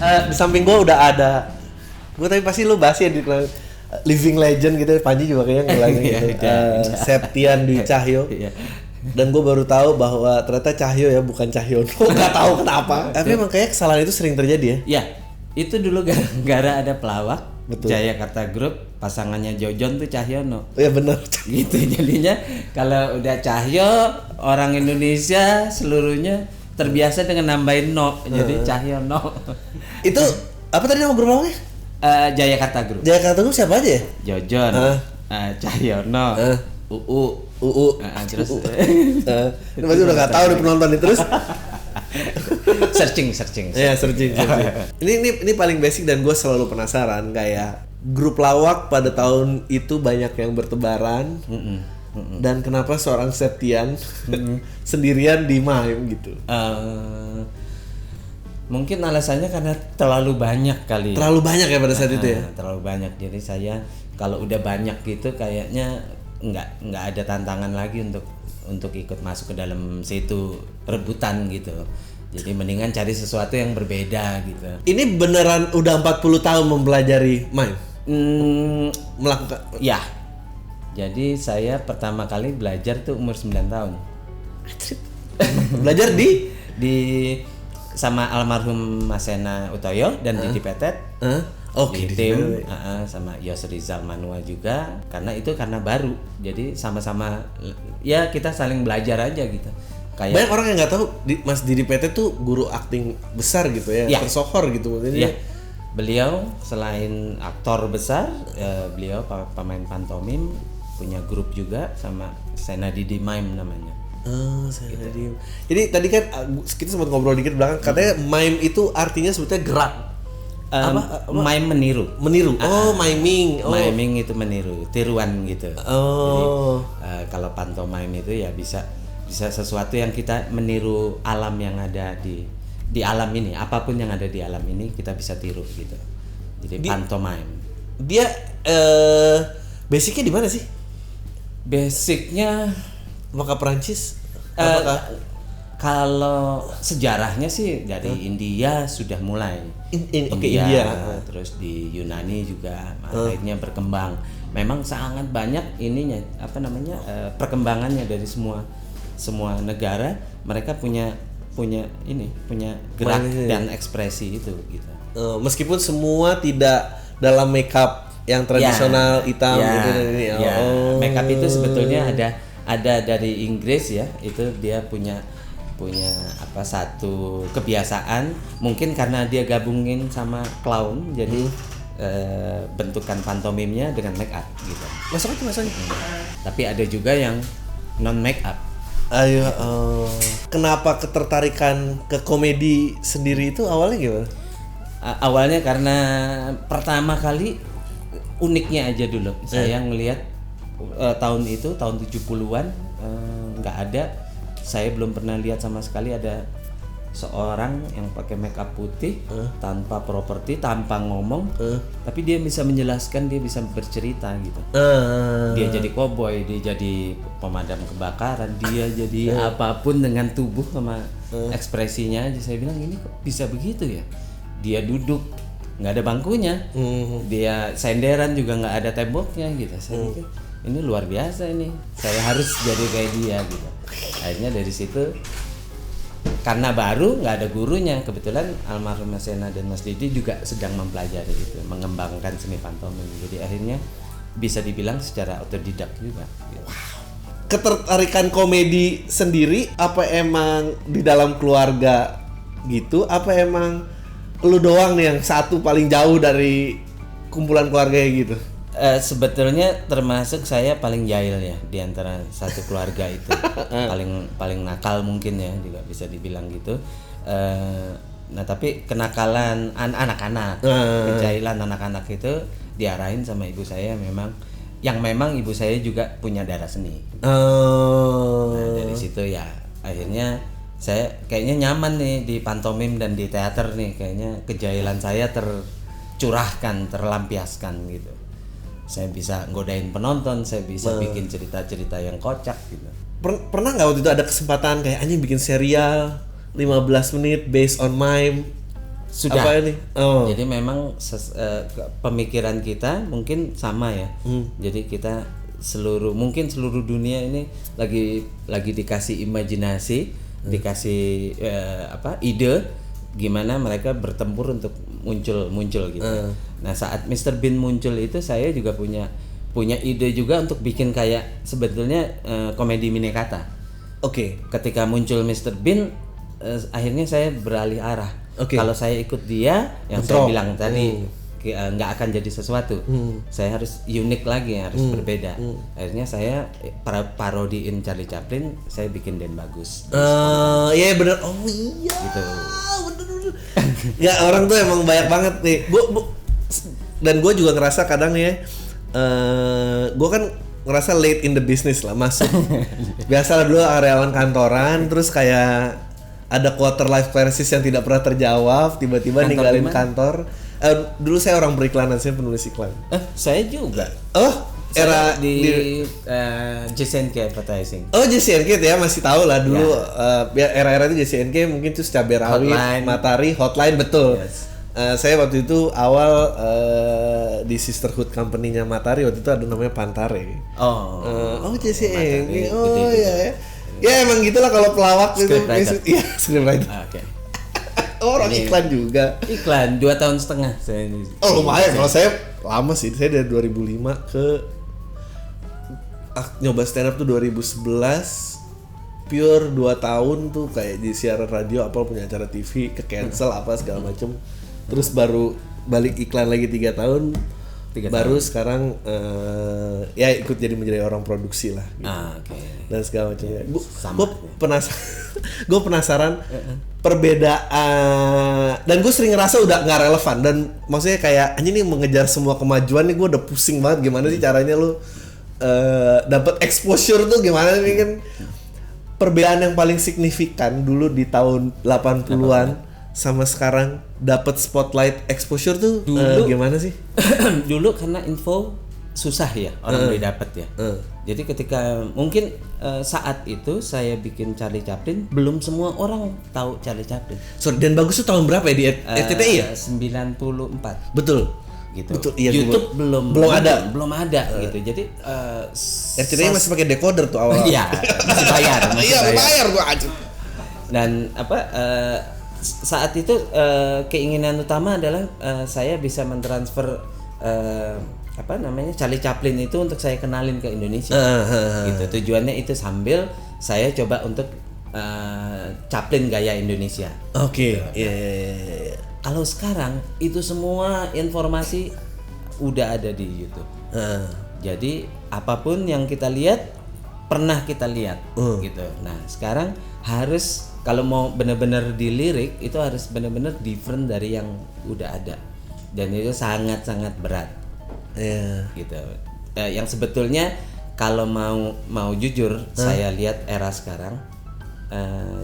Di samping gue udah ada. Gue tapi pasti lu bahas ya di living legend gitu. Panji juga kayaknya ngulangin gitu. Septian Dwi Cahyo. Dan gue baru tahu bahwa ternyata Cahyo ya bukan Cahyono. Gak tahu kenapa. Tapi emang kayak kesalahan itu sering terjadi ya. Ya, itu dulu gara-gara ada pelawak. Betul. Jayakarta Group pasangannya Jojon tuh Cahyono. Iya benar. Gitu jadinya kalau udah Cahyo orang Indonesia seluruhnya terbiasa dengan nambahin no. Jadi Cahyono. Itu apa tadi nama grup lawaknya? Jayakarta Group. Jayakarta Group siapa aja ya? Jojon, Cahyono, UU, terus ini pasti udah nggak tahu nih penonton nih terus. searching. Iya searching. Ini paling basic dan gue selalu penasaran kayak grup lawak pada tahun itu banyak yang bertebaran. Dan kenapa seorang Septian sendirian di MIME gitu? Mungkin alasannya karena terlalu banyak kali. Terlalu banyak ya pada saat itu ya. Terlalu banyak. Jadi saya kalau udah banyak gitu kayaknya nggak ada tantangan lagi untuk ikut masuk ke dalam situ rebutan gitu. Jadi mendingan cari sesuatu yang berbeda gitu. Ini beneran udah 40 tahun mempelajari MIME? Melakukan? Ya. Jadi saya pertama kali belajar tuh umur 9 tahun. Belajar di sama almarhum Mas Sena Utoyo dan Didi Petet. Oke, di tim sama Yos Rizal Manua juga karena baru. Jadi sama-sama ya kita saling belajar aja gitu. Kayak banyak orang yang nggak tahu Mas Didi Petet tuh guru akting besar gitu ya, tersohor gitu maksudnya. Ya. Beliau selain aktor besar, beliau pemain pantomim, punya grup juga sama Sena Didi Mime namanya. Sena Didi. Jadi tadi kan kita sempat ngobrol dikit belakang katanya mime itu artinya sebetulnya gerak. Mime meniru. Miming. Miming itu meniru, tiruan gitu. Jadi kalau pantomime itu ya bisa sesuatu yang kita meniru alam yang ada di alam ini, apapun yang ada di alam ini kita bisa tiru gitu. Jadi pantomime. Dia basicnya di mana sih? Basicnya maka Perancis? Kalau sejarahnya sih dari India sudah mulai. India. Terus di Yunani juga akhirnya berkembang. Memang sangat banyak ininya perkembangannya dari semua negara. Mereka punya gerak dan ekspresi itu gitu. Meskipun semua tidak dalam makeup yang tradisional hitam gitu ini. Makeup itu sebetulnya ada dari Inggris ya. Itu dia punya satu kebiasaan, mungkin karena dia gabungin sama clown jadi bentukan pantomimnya dengan make up gitu. Masuk. Tapi ada juga yang non make up. Kenapa ketertarikan ke komedi sendiri itu awalnya gimana? Awalnya karena pertama kali uniknya aja dulu. Saya ngelihat tahun 70-an nggak ada. Saya belum pernah lihat sama sekali ada seorang yang pakai makeup putih tanpa properti, tanpa ngomong, tapi dia bisa menjelaskan, dia bisa bercerita gitu. Dia jadi koboi, dia jadi pemadam kebakaran, dia jadi apapun dengan tubuh sama ekspresinya aja. Saya bilang ini kok bisa begitu ya? Dia duduk, nggak ada bangkunya, dia senderan juga nggak ada temboknya gitu. Saya pikir ini luar biasa ini, saya harus jadi kayak dia gitu. Akhirnya dari situ karena baru nggak ada gurunya, kebetulan almarhum Mas Sena dan Mas Didi juga sedang mempelajari itu, mengembangkan seni pantomim. Jadi akhirnya bisa dibilang secara otodidak juga. Gitu. Ketertarikan komedi sendiri apa emang di dalam keluarga gitu? Apa emang lu doang nih yang satu paling jauh dari kumpulan keluarganya gitu? Sebetulnya termasuk saya paling jahil ya di antara satu keluarga itu. paling nakal mungkin ya juga bisa dibilang gitu. Nah tapi kenakalan anak-anak, kejahilan anak-anak itu diarahin sama ibu saya memang ibu saya juga punya darah seni. Nah dari situ ya akhirnya saya kayaknya nyaman nih di pantomim dan di teater nih, kayaknya kejahilan saya tercurahkan, terlampiaskan gitu. Saya bisa godain penonton, saya bisa bikin cerita-cerita yang kocak gitu. Pernah nggak waktu itu ada kesempatan kayak anjing bikin serial 15 menit based on mime? Sudah. Apa ini? Oh. Jadi memang pemikiran kita mungkin sama ya. Jadi kita mungkin seluruh dunia ini lagi dikasih imajinasi, dikasih ide gimana mereka bertempur untuk muncul gitu. Nah, saat Mr. Bean muncul itu saya juga punya ide juga untuk bikin kayak sebetulnya komedi Minekata. Oke. Ketika muncul Mr. Bean, akhirnya saya beralih arah. Kalau saya ikut dia, yang saya bilang tadi nggak akan jadi sesuatu. Saya harus unik lagi, harus berbeda. Akhirnya saya parodiin Charlie Chaplin, saya bikin Den Bagus. Iya bener. Oh iya. Gitu. Bener. Ya orang tuh emang banyak banget nih. Dan gue juga ngerasa kadang ya, gue kan ngerasa late in the business lah masuk. Biasalah dulu karyawan kantoran, terus kayak ada quarter life crisis yang tidak pernah terjawab, tiba-tiba ninggalin kantor. Dulu saya orang periklanan, saya penulis iklan. Saya juga. Era di JCNK Advertising. Oh JCNK ya, masih tahu lah dulu. Era-era itu JCNK mungkin tuh cabai rawit, Matahari, Hotline, betul. Yes. Saya waktu itu awal di sisterhood company-nya Matahari, waktu itu ada namanya Pantare. JCNK. Iya. Ya emang gitulah kalau pelawak itu. Iya, scriptwriter. Oke. Orang iklan juga. Iklan 2 tahun setengah saya ini. Lumayan. Kalau saya lama sih. Saya dari 2005 ke nyoba stand up tuh 2011. Pure 2 tahun tuh kayak di siaran radio apa punya acara TV ke cancel apa segala macem. Terus baru balik iklan lagi 3 tahun. Baru sekarang ya ikut menjadi orang produksi lah gitu. Dan segala macamnya. Gue penasaran perbedaan, dan gue sering ngerasa udah nggak relevan, dan maksudnya kayak anjing nih mengejar semua kemajuan nih, gue udah pusing banget gimana sih caranya lu dapat exposure tuh gimana nih kan. Perbedaan yang paling signifikan dulu di tahun 80-an sama sekarang dapat spotlight exposure tuh gimana sih? Dulu karena info susah ya orang boleh dapat ya. Jadi ketika mungkin saat itu saya bikin Charlie Chaplin, belum semua orang tahu Charlie Chaplin. Dan Bagus tuh tahun berapa ya di RCTI ya? 94. Betul. Gitu. Betul, iya, YouTube belum ada gitu. Jadi RCTI masih pakai decoder tuh awal. Iya, masih bayar. Iya, bayar gua aja. Dan saat itu keinginan utama adalah saya bisa mentransfer Charlie Chaplin itu untuk saya kenalin ke Indonesia. Gitu. Tujuannya itu sambil saya coba untuk Chaplin gaya Indonesia. Oke. Gitu. Iya. Kalau sekarang itu semua informasi udah ada di YouTube. Jadi apapun yang kita lihat pernah kita lihat gitu. Nah, sekarang harus kalau mau benar-benar dilirik itu harus benar-benar different dari yang udah ada, dan itu sangat-sangat berat. Gitu. Yang sebetulnya kalau mau jujur, saya lihat era sekarang,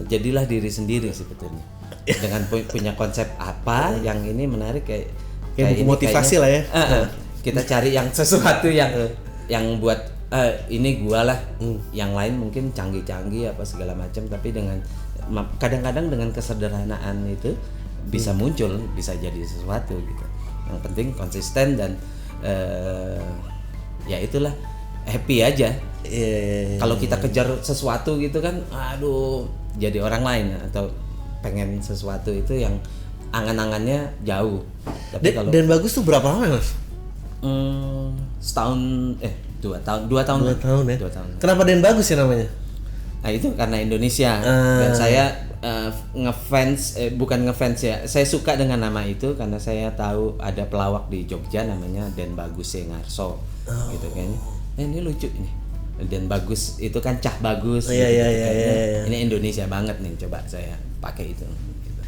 jadilah diri sendiri sebetulnya. Dengan punya konsep apa yang ini menarik kayak buku motivasi lah ya. Kita cari yang sesuatu yang buat ini gua lah. Yang lain mungkin canggih-canggih apa segala macam, tapi dengan kadang-kadang dengan kesederhanaan itu bisa muncul, bisa jadi sesuatu gitu. Yang penting konsisten dan ya itulah, happy aja. Kalau kita kejar sesuatu gitu kan, jadi orang lain, atau pengen sesuatu itu yang angan-angannya jauh. Tapi kalau Dan Bagus tuh berapa lama, Mas? Setahun 2 tahun ya. 2 tahun ya. 2 tahun. Kenapa Den Bagus ya namanya? Nah, itu karena Indonesia. Dan saya bukan ngefans ya. Saya suka dengan nama itu karena saya tahu ada pelawak di Jogja namanya Den Bagus Sengarso. Gitu kan. Ini lucu ini. Den Bagus itu kan Cah Bagus. Iya. Ini Indonesia banget nih, coba saya pakai itu.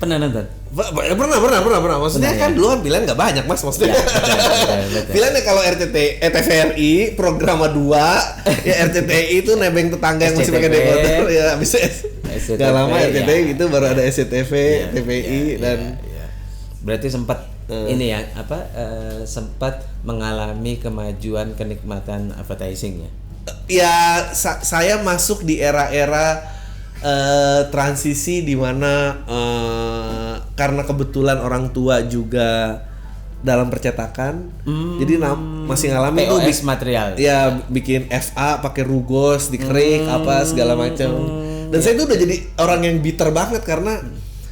Pernah nonton? Pernah. Maksudnya kan dulu kan pilihan nggak banyak, Mas. Maksudnya betul. pilihannya kalau TVRI program 2 ya RCTI itu nebeng tetangga yang masih pakai dekoder ya, bisa nggak lama RCTI gitu baru ada SCTV, TVI dan berarti sempat ini ya sempat mengalami kemajuan kenikmatan advertising ya. Ya saya masuk di era-era transisi di mana karena kebetulan orang tua juga dalam percetakan, jadi masih ngalamin tuh POS material. Ya bikin FA pakai rugos, dikerik apa segala macam. Dan saya tuh udah jadi orang yang bitter banget karena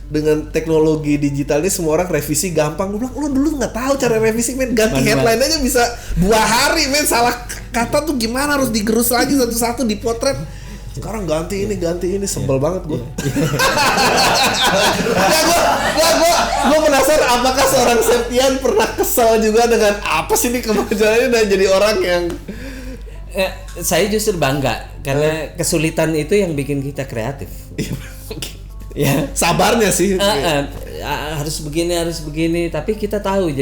dengan teknologi digital ini semua orang revisi gampang. Gue bilang, lu dulu nggak tahu cara revisi, men, ganti headline aja bisa 2 hari, men, salah kata tuh gimana harus digerus lagi satu-satu dipotret. Sekarang ganti ini sebel banget gue. Gue penasaran apakah seorang Septian pernah kesal juga dengan apa sih ini kemajuannya dan jadi orang yang saya justru bangga karena kesulitan itu yang bikin kita kreatif. Ya, sabarnya sih. Harus begini, tapi kita tahu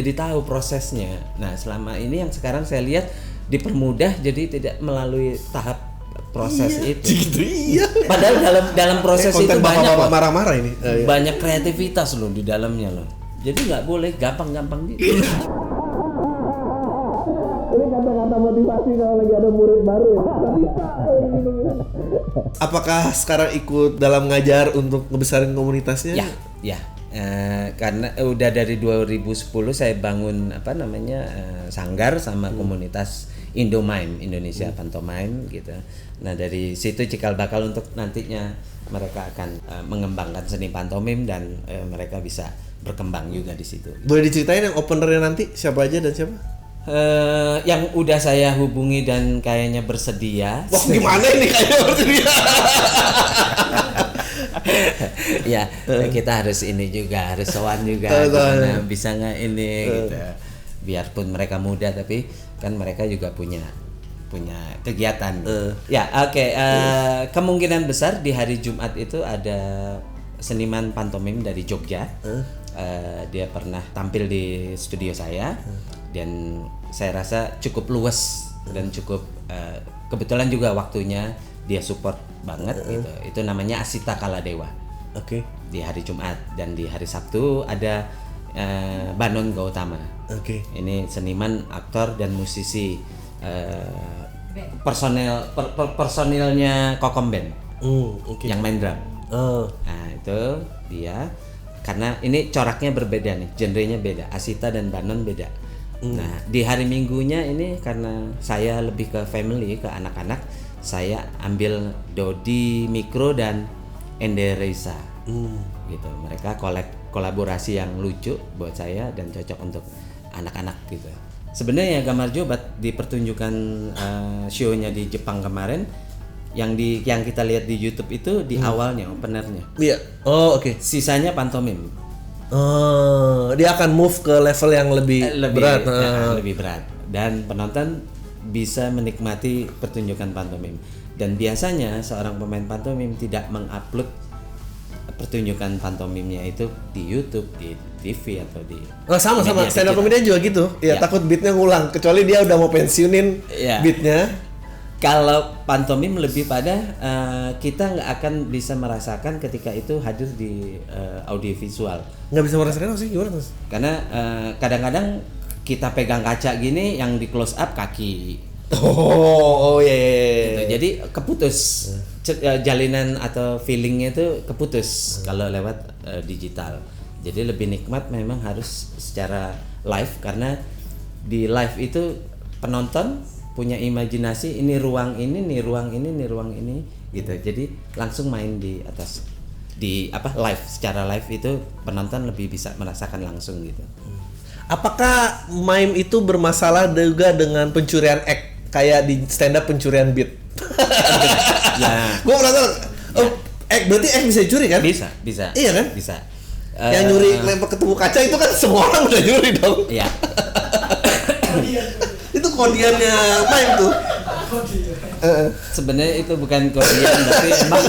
prosesnya. Nah, selama ini yang sekarang saya lihat dipermudah jadi tidak melalui tahap proses itu. Gitu, iya. Padahal dalam proses itu banyak marah-marah ini. Banyak kreativitas loh di dalamnya loh. Jadi nggak boleh gampang-gampang gitu. Ini kata-kata motivasi kalau lagi ada murid baru ya. Apakah sekarang ikut dalam ngajar untuk ngebesarin komunitasnya? Ya. Karena udah dari 2010 saya bangun sanggar sama komunitas Indomime, Indonesia Pantomime gitu. Nah dari situ cikal bakal untuk nantinya mereka akan mengembangkan seni pantomim dan mereka bisa berkembang juga di situ. Boleh diceritain yang openernya nanti siapa aja dan siapa? Yang udah saya hubungi dan kayaknya bersedia. Wah gimana ini kayaknya bersedia? Ya kita harus ini juga harus sowan juga bisa nggak ini gitu. Biarpun mereka muda tapi kan mereka juga punya kegiatan. Ya oke. Kemungkinan besar di hari Jumat itu ada seniman pantomim dari Jogja. Dia pernah tampil di studio saya dan saya rasa cukup luas dan cukup kebetulan juga waktunya dia support banget gitu. Itu namanya Asita Kaladewa. Oke. Di hari Jumat dan di hari Sabtu ada Banon Gautama. Oke. Ini seniman, aktor dan musisi personilnya Kokom Band. Yang main drum. Nah, itu dia karena ini coraknya berbeda nih, genrenya beda. Asita dan Banon beda. Nah, di hari Minggunya ini karena saya lebih ke family, ke anak-anak, saya ambil Dodi Mikro dan Ende Reisa. Gitu. Mereka kolaborasi yang lucu buat saya dan cocok untuk anak-anak gitu. Sebenarnya Gamar Jobat di pertunjukan show-nya di Jepang kemarin yang kita lihat di YouTube itu di awalnya openernya. Iya. Oh, oke. Sisanya pantomim. Dia akan move ke level yang lebih berat. Lebih berat dan penonton bisa menikmati pertunjukan pantomim. Dan biasanya seorang pemain pantomim tidak mengupload pertunjukan pantomimnya itu di YouTube, di TV atau di sama stand up comedian juga gitu. Ya takut beatnya ngulang kecuali dia udah mau pensiunin beatnya. Kalau pantomim lebih pada kita nggak akan bisa merasakan ketika itu hadir di audiovisual. Nggak bisa merasakan sih gimana Mas? Karena kadang-kadang kita pegang kaca gini yang di close up kaki. Oh iya. Gitu. Jadi keputus jalinan atau feelingnya itu keputus kalau lewat digital. Jadi lebih nikmat memang harus secara live karena di live itu penonton punya imajinasi ini ruang ini, nih ruang ini, nih ruang ini gitu. Jadi langsung main di atas live secara live itu penonton lebih bisa merasakan langsung gitu. Apakah mime itu bermasalah juga dengan pencurian act kayak di stand up pencurian beat? Ya. Gue penasaran. Berarti act bisa dicuri kan? Bisa. Iya kan? Bisa. Yang nyuri lempar ketemu kaca itu kan semua orang udah nyuri dong. Iya. Itu kodiannya mime tuh. Sebenarnya itu bukan kodian tapi emang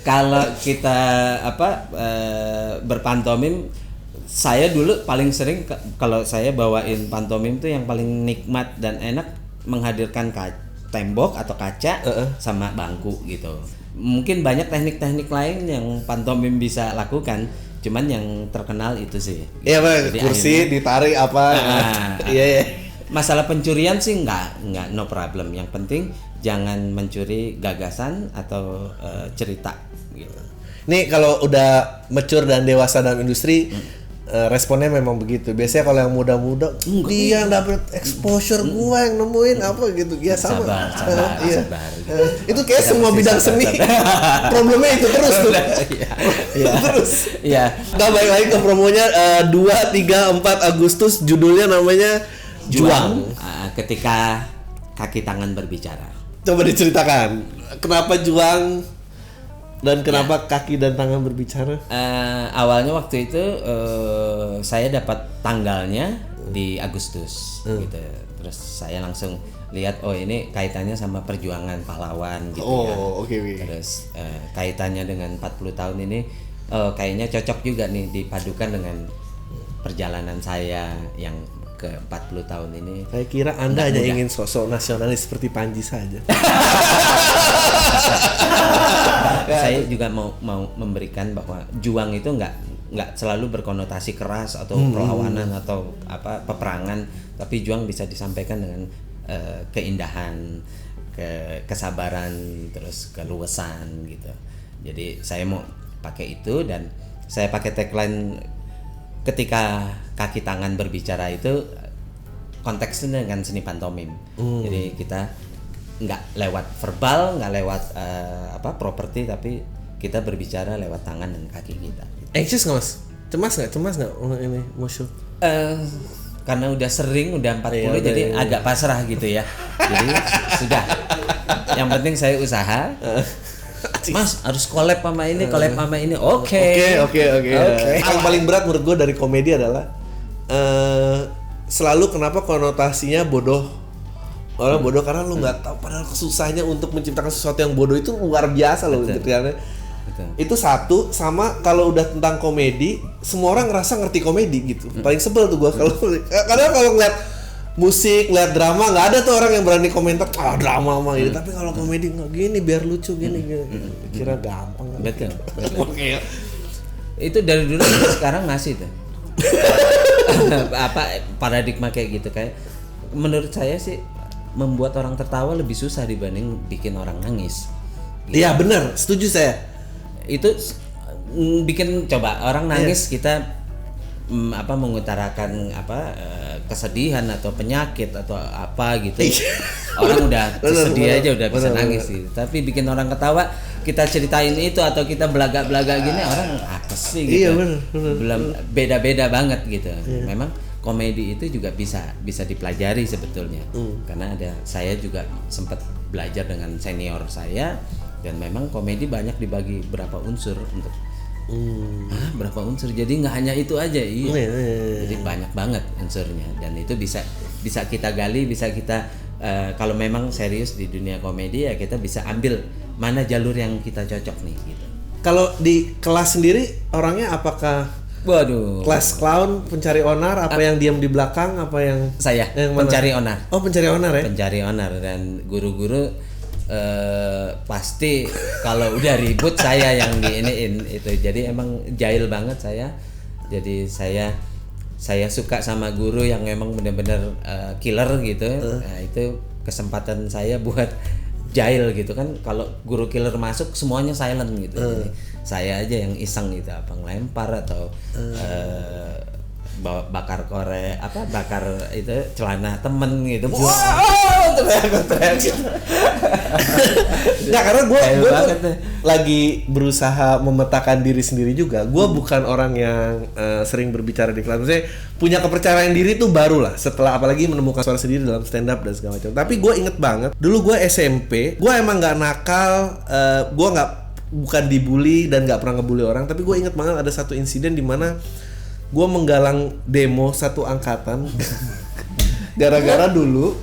kalau kita berpantomim, saya dulu paling sering kalau saya bawain pantomim tuh yang paling nikmat dan enak menghadirkan tembok atau kaca sama bangku gitu. Mungkin banyak teknik-teknik lain yang pantomim bisa lakukan, cuman yang terkenal itu sih. Iya Bang, kursi akhirnya, ditarik apa? Iya. Masalah pencurian sih nggak no problem. Yang penting jangan mencuri gagasan atau cerita gitu. Nih kalau udah mature dan dewasa dalam industri, responnya memang begitu. Biasanya kalau yang muda-muda, dia yang dapet exposure, gua yang nemuin apa gitu. Ya sama. Sabar. Itu kayak semua bidang seni. Problemnya itu terus tuh. Terus. Iya. Kita balik lagi ke promonya 2, 3, 4 Agustus, judulnya namanya Juang. Ketika kaki tangan berbicara. Coba diceritakan. Kenapa Juang? Dan kenapa kaki dan tangan berbicara? Awalnya waktu itu saya dapat tanggalnya di Agustus gitu. Terus saya langsung lihat ini kaitannya sama perjuangan pahlawan gitu ya. Okay. Terus kaitannya dengan 40 tahun ini kayaknya cocok juga nih dipadukan dengan perjalanan saya yang ke 40 tahun ini. Saya kira Anda hanya ingin sosok nasionalis seperti Panji saja. Saya juga mau memberikan bahwa juang itu nggak selalu berkonotasi keras atau perlawanan atau peperangan, tapi juang bisa disampaikan dengan keindahan, kesabaran, terus keluasan gitu. Jadi saya mau pakai itu, dan saya pakai tagline ketika kaki tangan berbicara itu konteksnya dengan seni pantomim. Jadi kita nggak lewat verbal, nggak lewat properti, tapi kita berbicara lewat tangan dan kaki kita. Anxious nggak mas? Cemas nggak ini mau show? Karena udah sering, udah 40 jadi agak pasrah gitu ya. Jadi sudah. Yang penting saya usaha. Mas harus collab sama ini, Oke. Yang paling berat menurut gue dari komedi adalah selalu kenapa konotasinya bodoh. Orang bodoh karena lu nggak tahu, padahal susahnya untuk menciptakan sesuatu yang bodoh itu luar biasa loh ternyata. Itu satu. Sama kalau udah tentang komedi, semua orang ngerasa ngerti komedi gitu. Paling sebel tuh gue kalau ngeliat musik, lihat drama, nggak ada tuh orang yang berani komentar drama mah gitu. Tapi kalau komedi nggak gini, biar lucu gini. Kira gampang. Betul. Itu dari dulu sampai sekarang ngasih tuh. Paradigma kayak gitu, kayak menurut saya sih membuat orang tertawa lebih susah dibanding bikin orang nangis. Iya benar, setuju saya. Itu bikin coba orang nangis kita mengutarakan kesedihan atau penyakit atau apa gitu. Orang udah sedih aja udah bisa nangis gitu. Tapi bikin orang ketawa, kita ceritain itu atau kita belaga-belaga gini, orang apa sih gitu. Iya benar. Belum beda-beda banget gitu. Memang komedi itu juga bisa dipelajari sebetulnya. Karena saya juga sempat belajar dengan senior saya, dan memang komedi banyak dibagi berapa unsur untuk berapa unsur, jadi nggak hanya itu aja. Jadi banyak banget unsurnya, dan itu bisa kita gali, bisa kita kalau memang serius di dunia komedi ya kita bisa ambil mana jalur yang kita cocok nih gitu. Kalau di kelas sendiri orangnya apakah kelas clown, pencari onar, apa yang diam di belakang, apa yang saya pencari onar? Pencari onar ya? Pencari onar, dan guru-guru pasti kalau udah ribut saya yang diiniin itu. Jadi emang jahil banget saya. Jadi saya suka sama guru yang memang benar-benar killer gitu. Nah, itu kesempatan saya buat jahil gitu kan. Kalau guru killer masuk semuanya silent gitu. Jadi saya aja yang iseng gitu, ngelempar atau bakar bakar itu celana temen gitu. Teriak gitu. Nah, karena gue lagi berusaha memetakan diri sendiri juga. Gue bukan orang yang sering berbicara di kelas. Maksudnya punya kepercayaan diri tuh baru lah setelah apalagi menemukan suara sendiri dalam stand up dan segala macam. Tapi gue inget banget dulu gue SMP, gue emang nggak nakal, gue bukan dibully dan nggak pernah ngebully orang. Tapi gue inget banget ada satu insiden di mana gue menggalang demo satu angkatan gara-gara dulu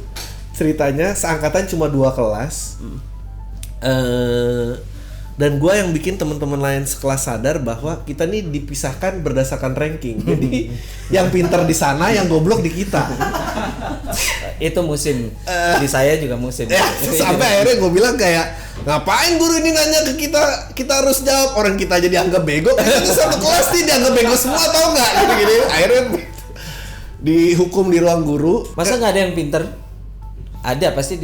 ceritanya seangkatan cuma 2 kelas, dan gue yang bikin teman-teman lain sekelas sadar bahwa kita nih dipisahkan berdasarkan ranking. Jadi yang pintar di sana, yang goblok di kita. Itu musim di saya juga musim. Sampai akhirnya gue bilang kayak, ngapain guru ini nanya ke kita harus jawab, orang kita aja dianggap bego. Kita tuh satu kelas nih dianggap bego semua, tau nggak? Gini-gini. Akhirnya dihukum di ruang guru. Masa nggak ada yang pinter? Ada pasti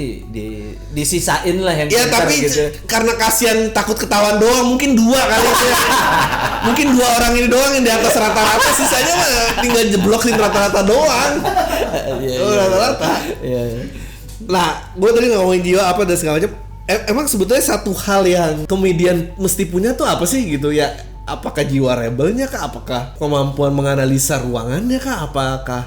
disisain lah yang ya tapi gitu. Karena kasihan takut ketahuan doang, mungkin 2 kali itu ya. Mungkin 2 orang ini doang yang di atas rata-rata, sisanya mah tinggal jebloksin rata-rata doang. Rata-rata. Iya. Nah, gue tadi ngomongin jiwa apa dan segala macam. Emang sebetulnya satu hal yang komedian mesti punya tuh apa sih gitu ya? Apakah jiwa rebelnya kah? Apakah kemampuan menganalisa ruangannya kah? Apakah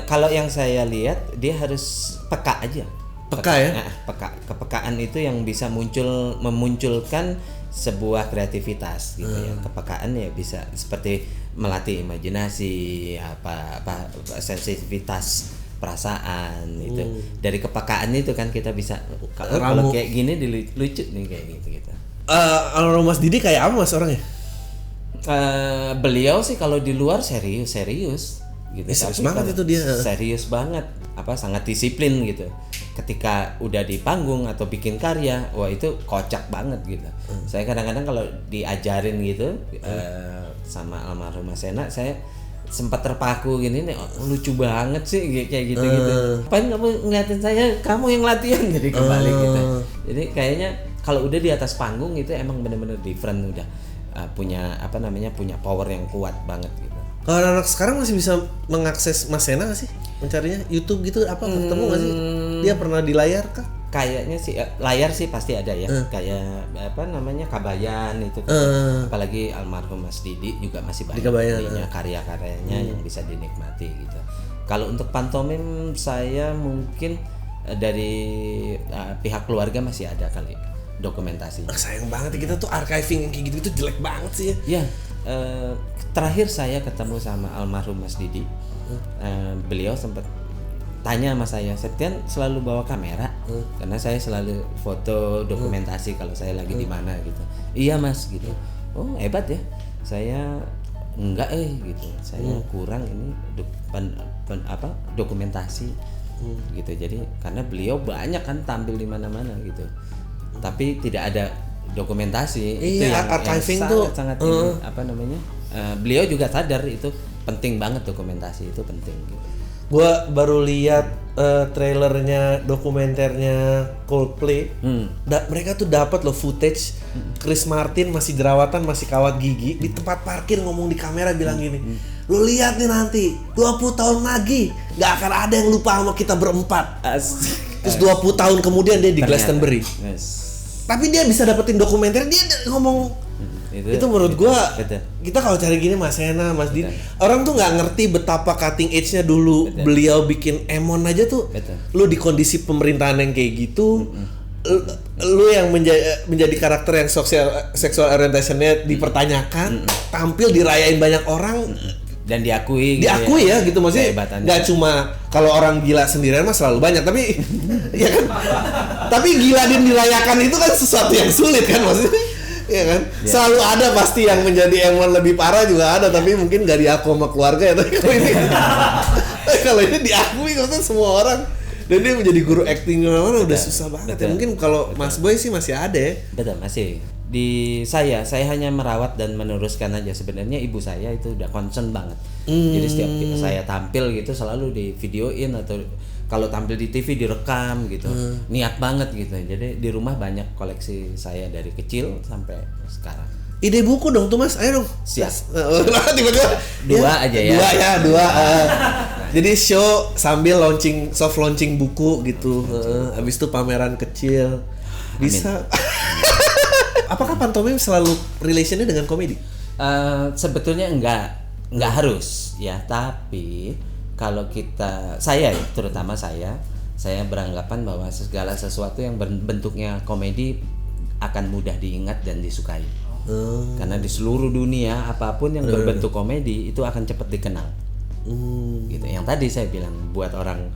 kalau yang saya lihat dia harus peka aja. Peka ya? Peka. Kepekaan itu yang bisa memunculkan sebuah kreativitas gitu ya. Kepekaan ya bisa seperti melatih imajinasi, sensitivitas perasaan itu. Dari kepekaan itu kan kita bisa kalau kayak gini lucu nih kayak gitu. Kalau Mas Didi kayak apa Mas orangnya? Beliau sih kalau di luar serius gitu. Serius banget itu dia. Serius banget, sangat disiplin gitu. Ketika udah di panggung atau bikin karya, wah itu kocak banget gitu. Saya kadang-kadang kalau diajarin gitu sama almarhum Mas Sena, saya sempat terpaku gini nih, lucu banget sih kayak gitu. Ngapain kamu ngeliatin saya, kamu yang latihan, jadi kebalik gitu. Jadi kayaknya kalau udah di atas panggung itu emang bener-bener different, udah punya punya power yang kuat banget gitu. Kalau anak sekarang masih bisa mengakses Mas Sena nggak sih? Mencarinya YouTube gitu ketemu nggak sih? Dia pernah di layar kah? Kayaknya sih layar sih pasti ada ya. Kayak Kabayan itu. Apalagi almarhum Mas Didi juga masih banyak karya-karyanya yang bisa dinikmati gitu. Kalau untuk pantomim saya mungkin dari pihak keluarga masih ada kali dokumentasi. Sayang banget kita tuh archiving yang kayak gitu itu jelek banget sih ya. Ya. Terakhir saya ketemu sama almarhum Mas Didi, beliau sempat tanya sama saya, Septian selalu bawa kamera, karena saya selalu foto dokumentasi kalau saya lagi di mana gitu. Iya Mas gitu. Oh hebat ya. Saya enggak gitu. Saya kurang ini dokumentasi gitu. Jadi karena beliau banyak kan tampil di mana-mana gitu. Tapi tidak ada dokumentasi. Itu yang archiving yang tuh sangat ini, beliau juga sadar itu penting banget, dokumentasi itu penting gitu. Gua baru lihat trailernya dokumenternya Coldplay. Mereka tuh dapat loh footage Chris Martin masih jerawatan, masih kawat gigi di tempat parkir, ngomong di kamera bilang gini, lu lihat nih nanti 20 tahun lagi gak akan ada yang lupa sama kita berempat. Terus 20 tahun kemudian dia di Glastonbury. Tapi dia bisa dapetin dokumenter, dia ngomong itu menurut gua kita kalau cari gini Mas Sena, Mas Didi, orang tuh nggak ngerti betapa cutting edge-nya dulu. Beliau bikin Emon aja tuh. Lu di kondisi pemerintahan yang kayak gitu, lu yang menjadi karakter yang sexual orientation-nya dipertanyakan, tampil dirayain banyak orang dan diakui ya gitu, maksudnya nggak cuma kalau orang gila sendirian mah selalu banyak, tapi ya kan, tapi gila dan dirayakan itu kan sesuatu yang sulit kan maksudnya. Iya kan, selalu ada pasti yang menjadi Emon lebih parah juga ada, tapi mungkin gak diakui sama keluarga ya. Tapi kalau ini diakui kan semua orang, dan dia menjadi guru acting mana udah susah banget ya. Mungkin kalau Mas Boy sih masih ada ya. Betul, masih. Di saya hanya merawat dan meneruskan aja. Sebenarnya ibu saya itu udah concern banget. Jadi setiap saya tampil gitu selalu di videoin, atau kalau tampil di TV direkam gitu. Niat banget gitu. Jadi di rumah banyak koleksi saya dari kecil sampai sekarang. Ide buku dong tuh Mas, ayo dong. Siap. Tiba-tiba dua aja ya. Dua. Jadi show sambil soft launching buku gitu. Habis itu pameran kecil. Bisa. Apakah pantomim selalu relationnya dengan komedi? Sebetulnya enggak harus ya, tapi kalau terutama saya beranggapan bahwa segala sesuatu yang bentuknya komedi akan mudah diingat dan disukai. Karena di seluruh dunia apapun yang berbentuk komedi itu akan cepat dikenal. Gitu. Yang tadi saya bilang, buat orang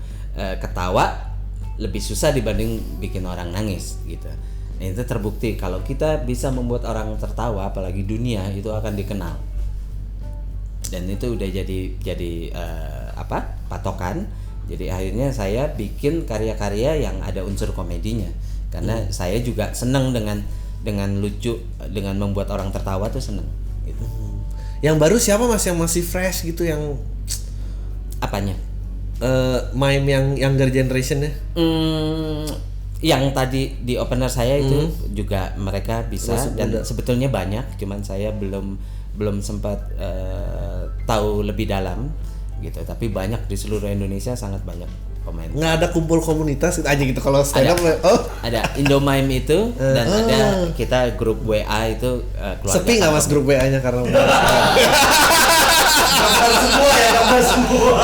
ketawa lebih susah dibanding bikin orang nangis gitu. Nah, itu terbukti kalau kita bisa membuat orang tertawa, apalagi dunia, itu akan dikenal. Dan itu udah jadi patokan. Jadi akhirnya saya bikin karya-karya yang ada unsur komedinya, karena saya juga senang dengan lucu, dengan membuat orang tertawa tuh seneng gitu. Yang baru siapa Mas yang masih fresh gitu, yang apanya? mime yang younger generation ya? Yang tadi di opener saya itu juga mereka bisa dan sebetulnya banyak, cuman saya belum sempat tahu lebih dalam gitu. Tapi banyak di seluruh Indonesia, sangat banyak pemain. Nggak ada kumpul komunitas aja gitu kalau stand up? Ada Indomime itu dan ada kita grup WA itu keluarga. Sepi nggak mas grup WA-nya karena Gambar semua ya, gambar semua.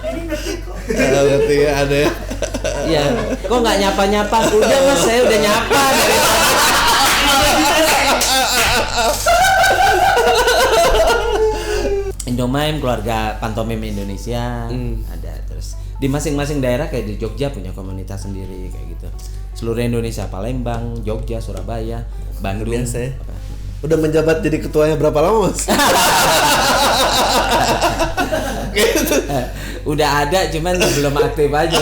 Ini ngerti kok. berarti ya ada ya. Iya, kok nggak nyapa-nyapa? Udah mas, saya udah nyapa dari tadi. Indomime, keluarga pantomim Indonesia ada. Terus di masing-masing daerah kayak di Jogja punya komunitas sendiri kayak gitu. Seluruh Indonesia, Palembang, Jogja, Surabaya, Bandung. Biasa ya. Udah menjabat jadi ketuanya berapa lama mas? Udah ada, cuman belum aktif aja.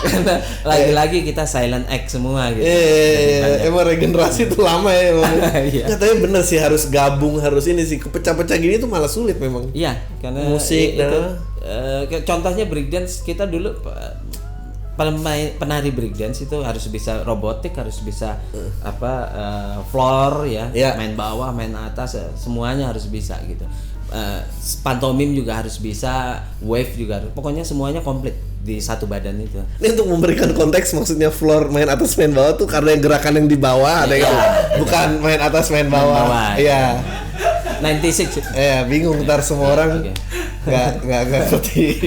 Karena lagi-lagi kita silent act semua gitu. Emang regenerasi itu lama ya emang. Iya. Katanya bener sih, harus gabung, harus ini sih. Kepecah-pecah gini tuh malah sulit memang. Iya, karena musik contohnya breakdance, kita dulu penari breakdance itu harus bisa robotik, harus bisa floor ya, main bawah, main atas, semuanya harus bisa gitu. Pantomim juga harus bisa, wave juga harus, pokoknya semuanya komplit di satu badan itu. Ini untuk memberikan konteks, maksudnya floor main atas main bawah tuh karena yang gerakan yang di bawah ada yang bukan main atas main bawah. Iya. 96. Bingung ntar semua orang nggak ngerti.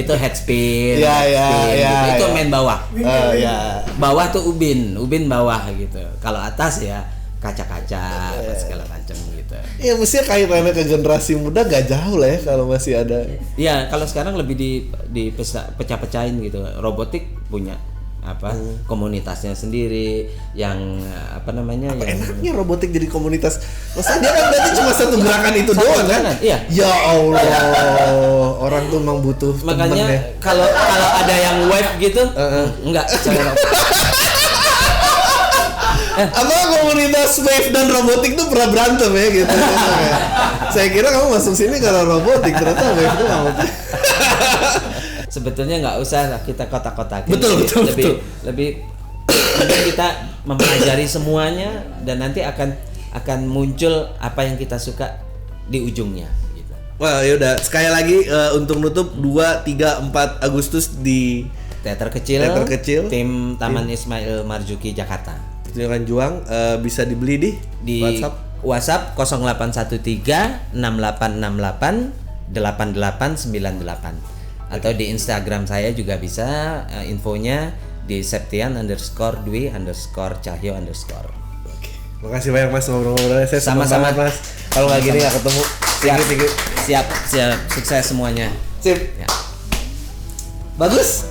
Itu head spin. Iya. Itu main bawah. Bawah tuh ubin bawah gitu. Kalau atas ya kaca-kaca segala macam gitu. Ya mestinya kaitannya ke generasi muda gak jauh lah ya kalau masih ada. Iya, kalau sekarang lebih di pecah-pecahin gitu. Robotik punya komunitasnya sendiri yang enaknya robotik jadi komunitas. Maksudnya dia kan berarti cuma satu gerakan itu doang kan? Iya. Ya Allah. Orang tuh memang butuh makanya temen ya. Kalau ada yang wave gitu enggak Apa komunitas wave dan robotik tuh pernah berantem ya gitu. Saya kira kamu masuk sini karena robotik, ternyata wave itu robotik. Sebetulnya nggak usah lah kita kotak-kotakin. Betul. Lebih kita mempelajari semuanya dan nanti akan muncul apa yang kita suka di ujungnya gitu. Wah, yaudah sekali lagi untuk nutup 2, 3, 4 Agustus di Teater Kecil tim Taman Ismail Marzuki Jakarta. Pertunjukan Juang bisa dibeli di WhatsApp 0813 6868 8898 atau di Instagram saya juga bisa, infonya di Septian_Dwi_Cahyo_. Oke. Makasih banyak mas ngobrol-ngobrolnya. Saya sama-sama mas. Kalau nggak gini nggak ketemu. Siap. Sukses semuanya. Sip. Ya. Bagus.